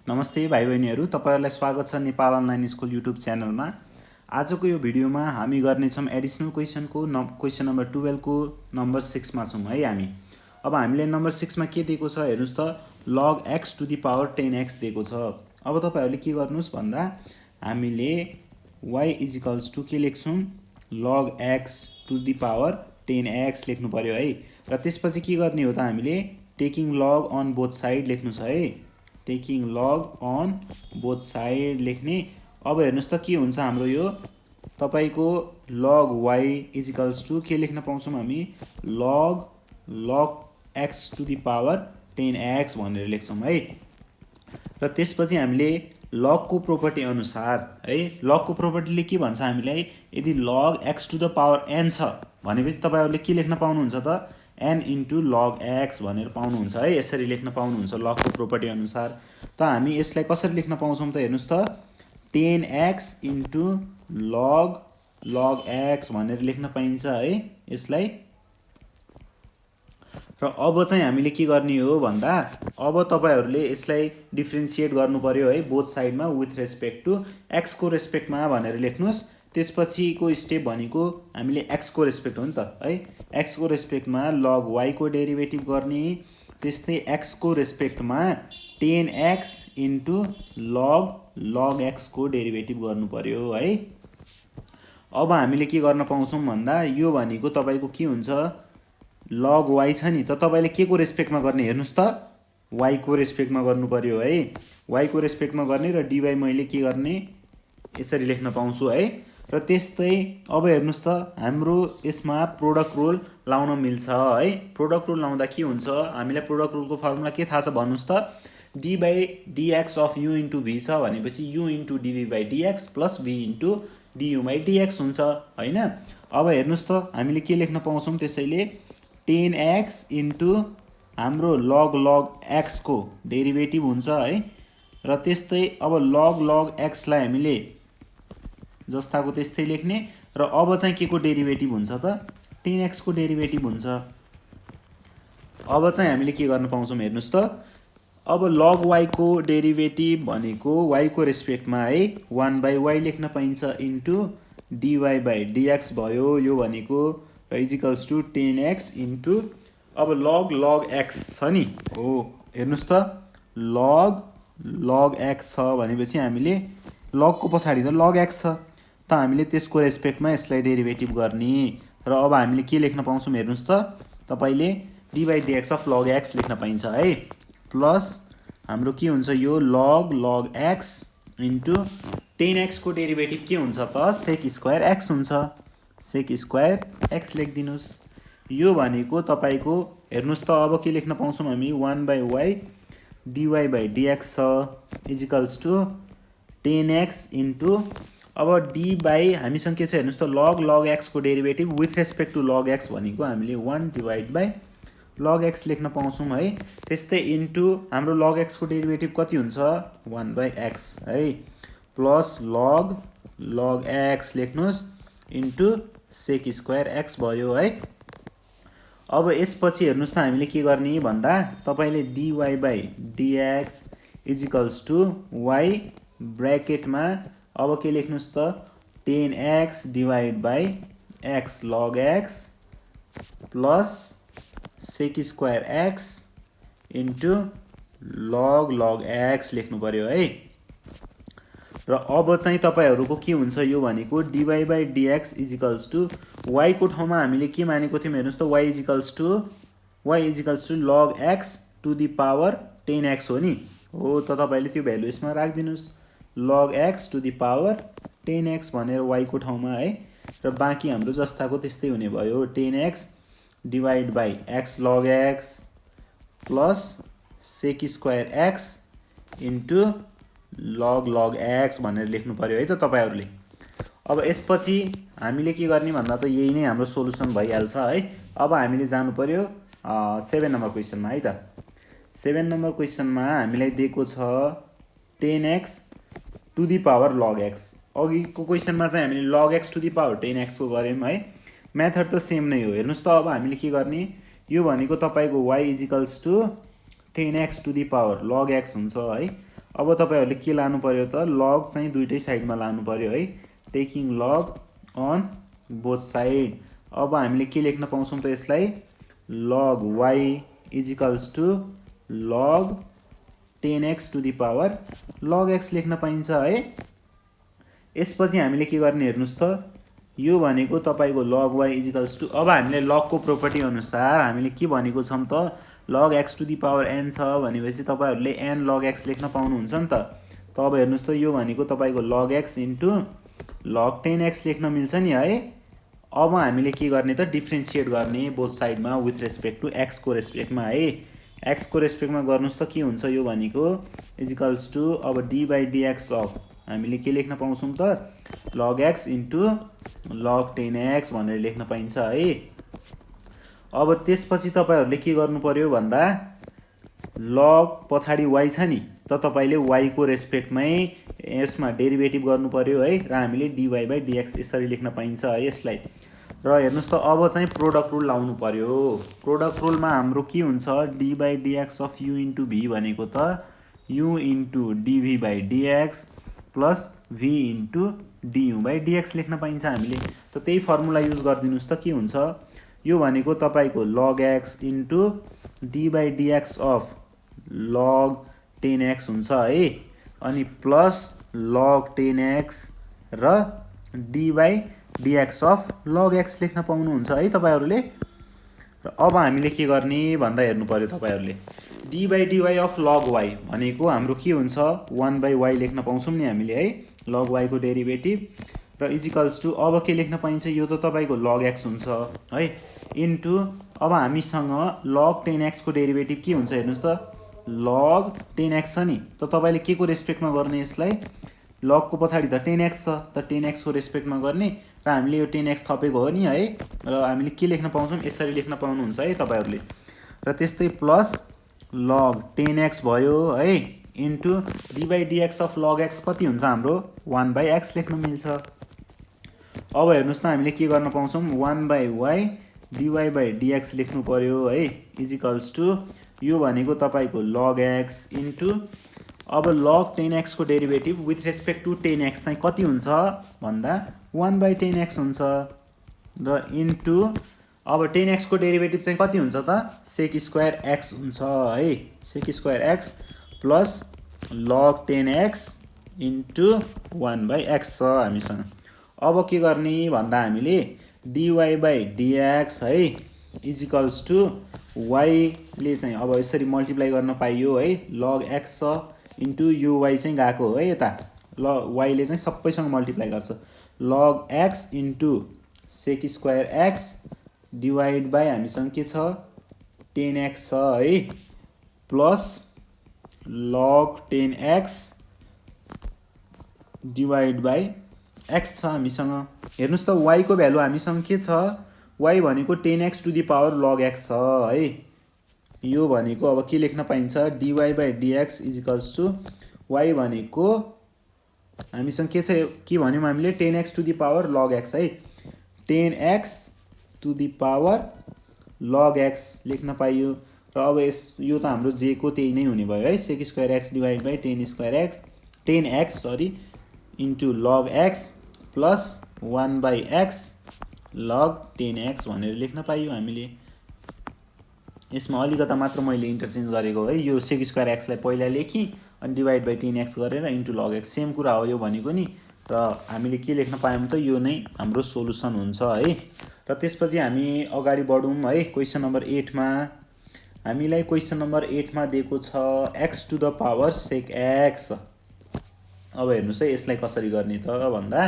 नमस्ते भाइ बहिनीहरू, तपाईहरुलाई स्वागत छ नेपाल अनलाइन स्कुल युट्युब च्यानलमा। आजको यो भिडियोमा हामी गर्नेछौँ एडिसनल क्वेसनको क्वेसन नम्बर 12 को नम्बर 6 मा छौँ है हामी। अब हामीले नम्बर 6 मा के दिएको छ हेर्नुस् त, log x to the power 10x दिएको छ। अब तपाईहरुले के गर्नुस् भन्दा हामीले y = के लेख्छौं, log x to the power 10x लेख्नु पर्यो है। र त्यसपछि के गर्ने हो त, हामीले taking log on both side लेख्नु छ है। Taking log on both side लेख्ने। अब हेर्नुस् त के हुन्छ हाम्रो यो, तपाईको log y के लेख्न पाउँछौं हामी, log x to the power 10x भनेर लेख्छौं है। र त्यसपछि हामीले log को प्रोपर्टी अनुसार है, log को प्रोपर्टीले के भन्छ हामीलाई, यदि log x to the power n छ भनेपछि तपाईहरुले के लेख्न पाउनुहुन्छ त, n into log x भनेर पाउनुहुन्छ है। यसरी लेख्न पाउनुहुन्छ log को प्रोपर्टी अनुसार। त हामी यसलाई कसरी लेख्न पाउँछौं त हेर्नुस् त, 10x into log x भनेर लेख्न पाइन्छ है यसलाई। र अब चाहिँ हामीले के गर्ने हो भन्दा, अब तपाईहरुले यसलाई डिफरेन्शिएट गर्नु पर्यो है बोथ साइडमा विथ रेस्पेक्ट टु x को रेस्पेक्टमा भनेर लेख्नुस्। त्यसपछिको स्टेप भनेको हामीले x को रेस्पेक्ट हो नि त है, x को रेस्पेक्टमा log y को डेरिभेटिभ गर्ने, त्यस्तै x को रेस्पेक्टमा 10x into log x को डेरिभेटिभ गर्नु पर्यो है। अब हामीले के गर्न पाउँछौं भन्दा, यो भनेको तपाईको के हुन्छ, log y छ नि त, तपाईले के को रेस्पेक्टमा गर्ने हेर्नुस् त, y को रेस्पेक्टमा गर्नु पर्यो है। y को रेस्पेक्टमा गर्ने र dy मैले के गर्ने यसरी लेख्न पाउँछु है। र त्यस्तै अब हेर्नुस् त, हाम्रो यसमा प्रोडक्ट रुल लाउन मिल्छ है। प्रोडक्ट रुल लाउँदा के हुन्छ, हामीलाई प्रोडक्ट रुलको फर्मुला के थाहा छ भन्नुस् त, d by dx of u into v छ भनेपछि u into dv by dx plus v into du by dx हुन्छ हैन। अब हेर्नुस् त, हामीले के लेख्न पाउँछौं त्यसैले, 10x into हाम्रो log x को डेरिभेटिभ हुन्छ है। र त्यस्तै अब log x लाई हामीले जस्ताको त्यस्तै लेख्ने। र अब चाहिँ के को डेरिभेटिभ हुन्छ त, 10x को डेरिभेटिभ हुन्छ। अब चाहिँ हामीले के गर्न पाउँछौं हेर्नुस् त, अब log y को डेरिभेटिभ भनेको y को रेस्पेक्टमा है 1 by y लेख्न पाइन्छ इन्टु dy by dx भयो। यो भनेको इजिकल्स टु 10x इन्टु अब log x छ नि हो, हेर्नुस् त log x छ भनेपछि हामीले log को पछाडि त log x छ, त हामीले त्यसको रेस्पेक्टमा यसलाई डेरिभेटिभ गर्ने। र अब हामीले के लेख्न पाउँछौं हेर्नुस् त, तपाईले dy by dx of log x लेख्न पाइन्छ है, प्लस हाम्रो के हुन्छ यो log x इन्टु 10x को डेरिभेटिभ के हुन्छ त, sec स्क्वायर x हुन्छ, sec स्क्वायर x लेखिदिनुस्। यो भनेको तपाईको हेर्नुस् त, अब के लेख्न पाउँछौं हामी, 1 by y dy by dx छ इजिकल्स टु 10x इन्टु अब d by हामीसँग के छ हेर्नुस् त, log x को derivative with respect to log x भनेको हामीले 1 डिवाइड बाइ log x लेख्न पाउँछौं है। त्यस्तै इन्टु हाम्रो log x को डेरिभेटिभ कति हुन्छ, 1 by x है, प्लस log x लेख्नुस् इन्टु sec स्क्वायर x भयो है। अब यसपछि हेर्नुस् त हामीले के गर्ने भन्दा, तपाईले dy by dx equals to y ब्र्याकेटमा अब के लेख्नुस् त, 10x divide by x log x plus sec square x into log x लेख्नु पर्यो है। र अब चाहिँ तपाईहरुको के हुन्छ, यो भनेको dy by dx equals to y को ठाउँमा हामीले के मानेको थियौं हेर्नुस् त, y equals to log x to the power 10x हो नि हो। त तपाईले त्यो भ्यालु यसमा राख्दिनुस्, log x to the power 10x भनेर y को ठाउँमा है। र बाँकी हाम्रो जस्ताको त्यस्तै हुने भयो, 10x divide by x log x plus sec square x into log x भनेर लेख्नु पर्यो है त तपाईहरुले। अब यसपछि हामीले के गर्ने भन्दा त, यही नै हाम्रो सोलुसन भइहाल्छ है। अब हामीले जानु पर्यो 7 नम्बर क्वेसनमा है त। 7 नम्बर क्वेसनमा हामीलाई दिएको छ 10x to the power log x। अघिको क्वेसनमा चाहिँ हामीले log x to the power 10x को गर्यौं है। मेथड त सेम नै हो। हेर्नुस् त, अब हामीले के गर्ने, यो भनेको तपाईको y equals to 10x to the power log x हुन्छ है। अब तपाईहरुले के लानु पर्यो त लग चाहिँ दुईटै साइडमा लानु पर्यो है taking log on both side अब हामीले के लेख्न पाउँछौं त यसलाई log y is equals to log 10x to the power log x लेख्न पाइन्छ है यसपछि हामीले के गर्ने हेर्नुस् त यो भनेको तपाईको log y is equals to अब हामीले log को प्रोपर्टी अनुसार हामीले के भनेको छौं त log x to the power n छ भनेपछि तपाईहरुले n log x लेख्न पाउनुहुन्छ नि त अब हेर्नुस् त यो भनेको तपाईको log x into log 10x लेख्न मिल्छ नि है अब हामीले के गर्ने त डिफरेन्शिएट गर्ने बोथ साइडमा विथ रेस्पेक्ट टु x को रेस्पेक्टमा है x को रेस्पेक्टमा गर्नुस् त के हुन्छ यो भनेको इज इक्वल्स टु अब d by dx अफ हामीले के लेख्न पाउँछौं त log x into log 10x भनेर लेख्न पाइन्छ है अब त्यसपछि तपाईहरुले के गर्नु पर्यो भन्दा log पछाडी y छ नि त तपाईले y को रेस्पेक्टमै यसमा डेरिभेटिभ गर्नु पर्यो है र हामीले dy by dx यसरी लेख्न पाइन्छ है यसलाई र हेर्नुस् त अब चाहिँ प्रोडक्ट रुल लाउनु पर्यो प्रोडक्ट रुलमा हाम्रो के हुन्छ d by dx of u into v भनेको त u into dv by dx plus v into du by dx लेख्न पाइन्छ हामीले त त्यही फर्मुला युज गर्दिनुस् त के हुन्छ यो भनेको तपाईको log x into d by dx of log 10x हुन्छ है अनि प्लस log 10x र d by dx of log x लेख्न पाउनुहुन्छ है तपाईहरुले र अब हामीले के गर्ने भन्दा हेर्नु पर्यो तपाईहरुले d by dy of log y भनेको हाम्रो के हुन्छ 1 by y लेख्न पाउँछौं नि हामीले है log y को डेरिभेटिभ र इज इक्वल्स टु अब के लेख्न पाइन्छ यो त तपाईको log x हुन्छ है इन्टु अब हामीसँग log 10x को डेरिभेटिभ के हुन्छ हेर्नुस् त log 10x छ नि त तपाईले के को रेस्पेक्टमा गर्ने यसलाई log को पछाडी त 10x छ त 10x को रेस्पेक्टमा गर्ने र हामीले यो 10x थपेको हो नि है र हामीले के लेख्न पाउँछौं यसरी लेख्न पाउनुहुन्छ है तपाईहरुले र त्यस्तै प्लस log 10x भयो है into d by dx of log x कति हुन्छ हाम्रो 1 by x लेख्न मिल्छ अब हेर्नुस् त हामीले के गर्न पाउँछौं 1 by y dy by dx लेख्नु पर्यो है इज इक्वल्स टु यो भनेको तपाईको log x इन्टु अब log 10x को derivative with respect to 10x चाहिँ कति हुन्छ भन्दा 1 by 10x हुन्छ र इन्टु अब 10x को डेरिभेटिभ चाहिँ कति हुन्छ त sec स्क्वायर x हुन्छ है sec square x plus log 10x into 1 by x छ हामीसँग अब के गर्ने भन्दा हामीले dy by dx है इज इक्वल्स टु y ले चाहिँ अब यसरी मल्टिप्लाई गर्न पाइयो है log x छ इन्टु uy चाहिँ गएको हो है यता y ले चाहिँ सबैसँग मल्टिप्लाई गर्छ log x into sec square x divide by हामीसँग के छ 10x छ है plus log 10x divide by x छ हामीसँग हेर्नुस् त y को भ्यालु हामीसँग के छ y भनेको 10x to the power log x छ है यो भनेको अब के लेख्न पाइन्छ dy by dx is equals to y भनेको हामीसँग के छ के भन्यौं हामीले 10x to the power log x है 10x to the power log x लेख्न पाइयो र अब यो त हाम्रो j को त्यही नै हुने भयो है sec square x divide by 10 square x 10x sorry into log x plus 1 by x log 10x भनेर लेख्न पाइयो हामीले यसमा अलिकता मात्र मैले इन्टरचेन्ज गरेको है यो sec स्क्वायर x लाई पहिला लेखी अनि डिवाइड बाइ 10x गरेर इन्टु log x सेम कुरा हो यो भनेको नि र हामीले के लेख्न पायौं त यो नै हाम्रो सोलुसन हुन्छ है र त्यसपछि हामी अगाडि बढौं है क्वेशन नम्बर 8 मा हामीलाई क्वेशन नम्बर 8 मा दिएको छ x to the power sec x अब हेर्नुस् है यसलाई कसरी गर्ने त भन्दा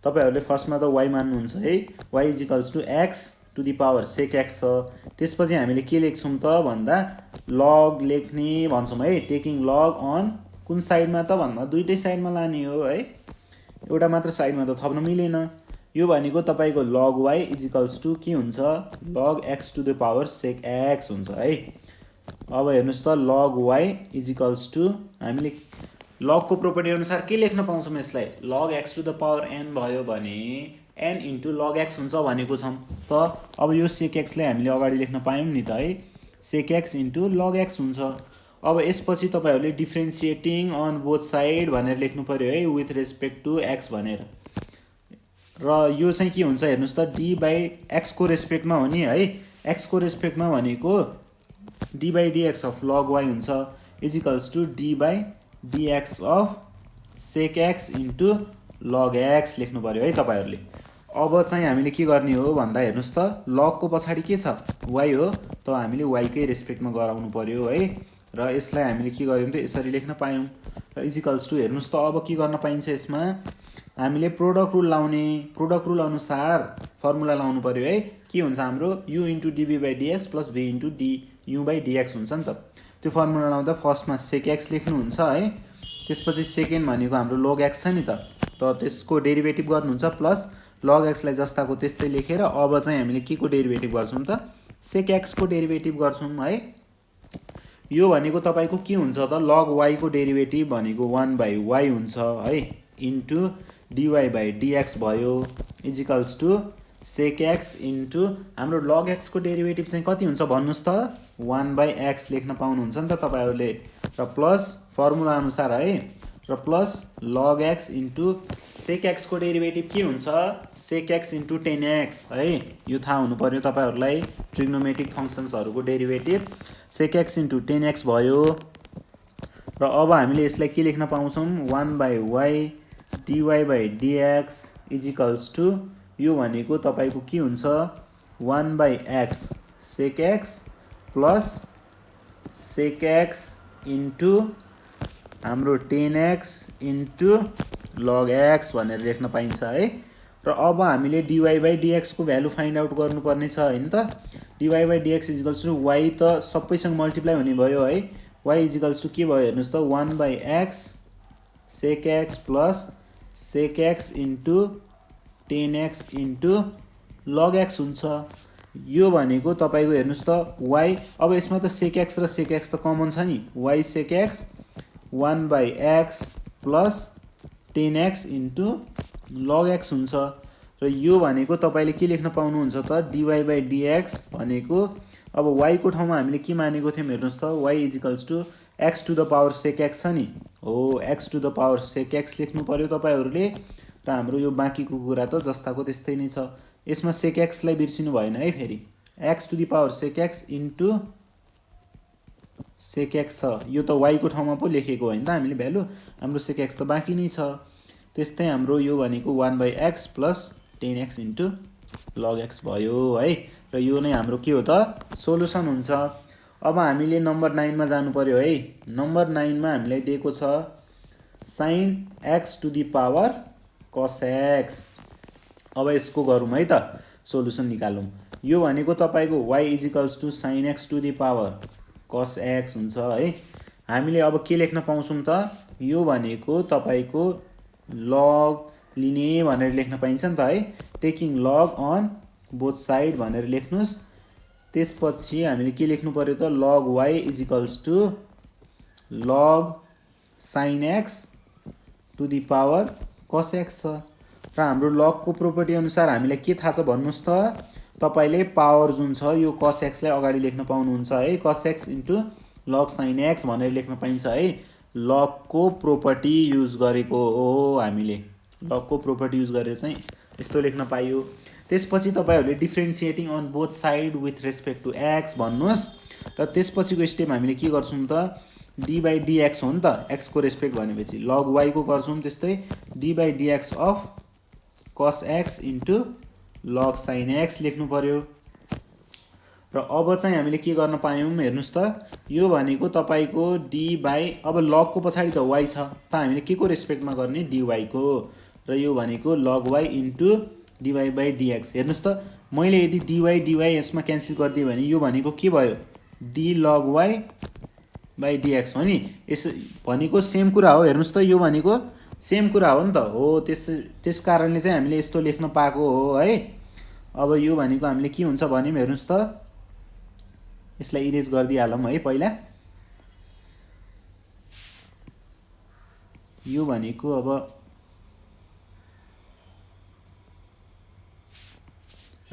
तपाईहरुले फर्स्टमा त y मान्नुहुन्छ है y = x to the power sec x छ त्यसपछि हामीले के लेख्छौं त भन्दा log लेख्ने भन्छौं है टेकिङ log अन कुन साइडमा त भन्दा दुईटै साइडमा लाने हो है एउटा मात्र साइडमा त थप्न मिलेन यो भनेको तपाईको log y = के हुन्छ log x to the power sec x हुन्छ है अब हेर्नुस् त log y = हामीले log को प्रोपर्टी अनुसार के लेख्न पाउँछौं यसलाई log x to the power n भयो भने n इन्टु log x हुन्छ भनेको छौं त अब यो sec x लाई हामीले अगाडि लेख्न पायौं नि त है sec x into log x हुन्छ अब यसपछि तपाईहरुले डिफरेन्शिएटिङ अन बोथ साइड भनेर लेख्नु पर्यो है विथ रेस्पेक्ट टु x भनेर। र यो चाहिँ के हुन्छ हेर्नुस् त d बाइ x को रेस्पेक्टमा हो नि है। x को रेस्पेक्टमा भनेको d by dx of log y हुन्छ is equals to d by dx of sec x into log x लेख्नु पर्यो है तपाईहरुले। अब चाहिँ हामीले के गर्ने हो भन्दा हेर्नुस् त log को पछाडी के छ y हो त हामीले y कै रेस्पेक्टमा गराउनु पर्यो है। र यसलाई हामीले के गर्यौं त यसरी लेख्न पायौं र इज इक्वल्स टु हेर्नुस् त अब के गर्न पाइन्छ यसमा हामीले प्रोडक्ट रुल लाउने। प्रोडक्ट रुल अनुसार फर्मुला लाउनु पर्यो है। के हुन्छ हाम्रो u into dv by dx plus v into du by dx हुन्छ नि त। त्यो फर्मुला लाउँदा फर्स्टमा sec x लेख्नु हुन्छ है। त्यसपछि सेकेन्ड भनेको हाम्रो log x छ नि त त्यसको डेरिभेटिभ गर्नुहुन्छ प्लस log x लाई जस्ताको त्यस्तै लेखेर अब चाहिँ हामीले के को डेरिभेटिभ गर्छौं त sec x को डेरिभेटिभ गर्छौं है। यो भनेको तपाईको के हुन्छ त log y को डेरिभेटिभ भनेको 1 बाइ y हुन्छ है इन्टु dy बाइ dx भयो is equals to sec x into हाम्रो log x को डेरिभेटिभ चाहिँ कति हुन्छ भन्नुस् त 1 बाइ x लेख्न पाउनुहुन्छ नि त तपाईहरुले र प्लस फर्मुला अनुसार है र plus log x into sec x को डेरिभेटिभ के हुन्छ sec x into tan x है। यो थाहा हुनु पर्यो तपाईहरुलाई ट्रिग्नोमेट्रिक फंक्शन्सहरुको derivative sec x into tan x भयो। र अब हामीले यसलाई के लेख्न पाउँछौं 1 by y dy by dx is equals to यो भनेको तपाईको के हुन्छ 1 by x sec x plus sec x into हाम्रो tan x into log x भनेर लेख्न पाइन्छ है। र अब हामीले dy बाइ dx को भ्यालु फाइन्ड आउट गर्नुपर्ने छ हैन त। dy by dx is equals to y त सबैसँग मल्टिप्लाई हुने भयो है। y इज इक्वल्स टु के भयो हेर्नुस् त 1 by x sec x plus sec x into tan x into log x हुन्छ। यो भनेको तपाईको हेर्नुस् त y अब यसमा त sec x र sec x त कमन छ नि y sec x 1 by x plus tan x into log x हुन्छ। र यो भनेको तपाईले के लेख्न पाउनुहुन्छ त dy बाइ dx भनेको अब y को ठाउँमा हामीले के मानेको थियौं हेर्नुस् त y is equals to x to the power sec x छ नि हो x to the power sec x लेख्नु पर्यो तपाईहरुले। र हाम्रो यो बाँकीको कुरा त जस्ताको त्यस्तै नै छ। यसमा sec x लाई बिर्सिनु भएन है फेरि x to the power sec x into sec x छ। यो त y को ठाउँमा पो लेखेको हैन त हामीले भ्यालु हाम्रो sec x त बाँकी नै छ। त्यस्तै हाम्रो यो भनेको 1 by x plus tan x into log x भयो है। र यो नै हाम्रो के हो त सोलुसन हुन्छ। अब हामीले नम्बर 9 मा जानु पर्यो है। नम्बर 9 मा हामीलाई दिएको छ sin x to the power cos x। अब यसको गरौँ है त सोलुसन निकालौं। यो भनेको तपाईको y is equals to sin x to the power cos x हुन्छ है। हामीले अब के लेख्न पाउँछौं त यो भनेको तपाईको log लिने भनेर लेख्न पाइन्छ नि त है। Taking log on both side भनेर लेख्नुस्। त्यसपछि हामीले के लेख्नु पर्यो त log y is equals to log sin x to the power cos x छ। र हाम्रो log को प्रोपर्टी अनुसार हामीलाई के थाहा छ भन्नुस् त तपाईले पावर जुन छ यो cos x लाई अगाडि लेख्न पाउनुहुन्छ है cos x into log sin x भनेर लेख्न पाइन्छ है। log को प्रोपर्टी युज गरेको हो हामीले log को प्रोपर्टी युज गरेर चाहिँ यस्तो लेख्न पाइयो। त्यसपछि तपाईहरुले differentiating on both side with respect to x भन्नुस्। र त्यसपछिको स्टेप हामीले के गर्छौं त d बाइ dx हो नि त x को रेस्पेक्ट भनेपछि log y को गर्छौं त्यस्तै d by dx of cos x into log sin x लेख्नु पर्यो। र अब चाहिँ हामीले के गर्न पायौं हेर्नुस् त यो भनेको तपाईको d बाइ अब log को पछाडी त y छ त हामीले के को रेस्पेक्टमा गर्ने dy को। र यो भनेको log y into dy by dx। हेर्नुस् त मैले यदि dy यसमा क्यान्सल गरिदिए भने यो भनेको के भयो d log y by dx हो नि। यस भनेको सेम कुरा हो हेर्नुस् त यो भनेको सेम कुरा हो नि त हो। त्यस कारणले चाहिँ हामीले यस्तो लेख्न पाएको हो है। अब यो भनेको हामीले के हुन्छ भने हेर्नुस् त यसलाई इरेज गर्दिहालौं है पहिला। यो भनेको अब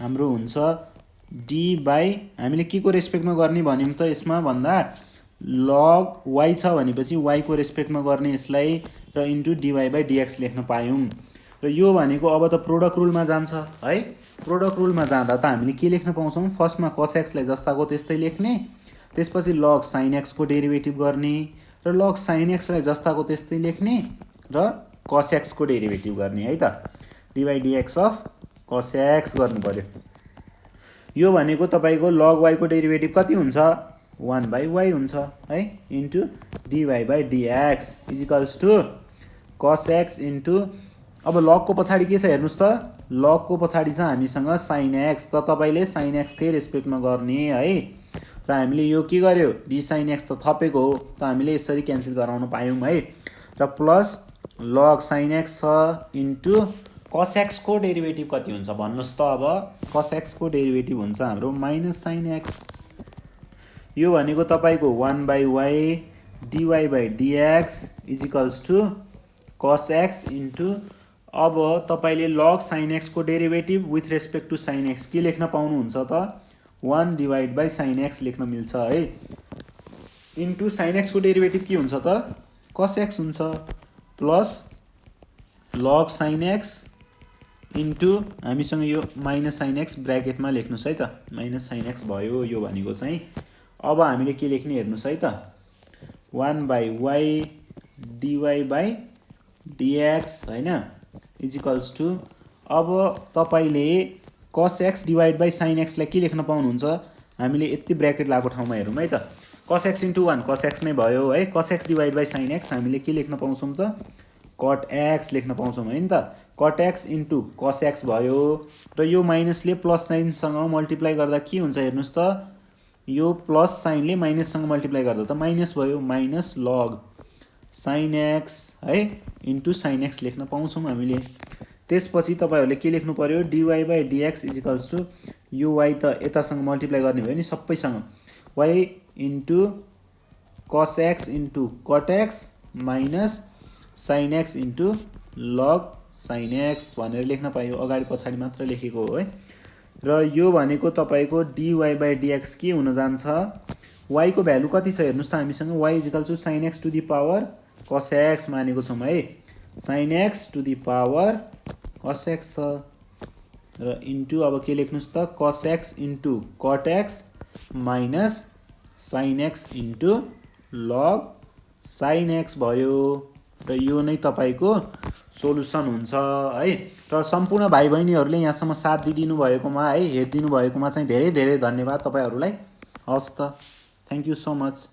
हाम्रो हुन्छ d बाइ हामीले के को रेस्पेक्टमा गर्ने भन्यौं त यसमा भन्दा लग y छ भनेपछि y को रेस्पेक्टमा गर्ने यसलाई र इन्टु dy/dx लेख्न पायौँ। र यो भनेको अब त प्रोडक्ट रुलमा जान्छ है। प्रोडक्ट रुलमा जाँदा त हामीले के लेख्न पाउँछौँ, फर्स्टमा cos x लाई जस्ताको त्यस्तै लेख्ने, त्यसपछि log sin x को डेरिभेटिभ गर्ने र log sin x लाई जस्ताको त्यस्तै लेख्ने र cos x को डेरिभेटिभ गर्ने है त, dy/dx अफ cos x गर्नु पर्यो। यो भनेको तपाईको log y को डेरिभेटिभ कति हुन्छ, 1/y हुन्छ है, into dy/dx equals to cos x into, अब log को पछाडि के छ हेर्नुस् त, log को पछाडि छ हामीसँग sin x, त तपाईले sin x कै रेस्पेक्टमा गर्ने है। र हामीले यो के गर्यो, d sin x त थपेको हो, त हामीले यसरी क्यान्सल गराउन पायौँ है। र प्लस log sin x छ इन्टु cos x को डेरिभेटिभ कति हुन्छ भन्नुस् त, अब cos x को डेरिभेटिभ हुन्छ हाम्रो माइनस sin x। यो भनेको तपाईको 1/y dy/dx equals to cos x into, अब तपाईले log sin x को derivative with respect to sin x के लेख्न पाउनुहुन्छ त, 1/sin x लेख्न मिल्छ है, इन्टु sin x को डेरिभेटिभ के हुन्छ त, cos x हुन्छ, plus log sin x into हामीसँग यो माइनस sin x ब्र्याकेटमा लेख्नुस् है त, माइनस sin x भयो यो भनेको चाहिँ। अब हामीले के लेख्ने हेर्नुस् है त, 1/y dy/dx हैन इजिकल्स टु, अब तपाईले cos x divide by sin x लाई के लेख्न पाउनुहुन्छ, हामीले यति ब्र्याकेट लागेको ठाउँमा हेरौँ है त, cos x into 1 cos x नै भयो है, cos x divide by sin x हामीले के लेख्न पाउँछौँ त, cot x लेख्न पाउँछौँ है नि त, cot x into cos x भयो, र यो माइनसले प्लस साइनसँग मल्टिप्लाई गर्दा के हुन्छ हेर्नुस् त, यो प्लस साइनले माइनससँग मल्टिप्लाई गर्दा त माइनस भयो, माइनस log sin x है इन्टु sin x लेख्न पाउँछौँ हामीले। त्यसपछि तपाईहरुले के लेख्नु पर्यो, dy/dx इजिकल्स टु, यो y त यतासँग मल्टिप्लाई गर्ने भयो नि सबैसँग, y into cos x into cot x minus sin x into log sin x भनेर लेख्न पाइयो, अगाडि पछाडि मात्र लेखेको हो है। र यो भनेको तपाईको dy/dx के हुन जान्छ, y को भ्यालु कति छ हेर्नुस् त हामीसँग, y equals to sin x to the power cos x मानेको छौँ है, sin x to the power cos x छ, र इन्टु अब के लेख्नुस् त, cos x into cot x minus sin x into log sin x भयो, र यो नै तपाईको सोलुसन हुन्छ है। र सम्पूर्ण भाइ बहिनीहरूले यहाँसम्म साथ दिइदिनु भएकोमा है, हेरिदिनु भएकोमा चाहिँ धेरै धेरै धन्यवाद तपाईहरुलाई। हस् त, थ्यांक यू सो मच।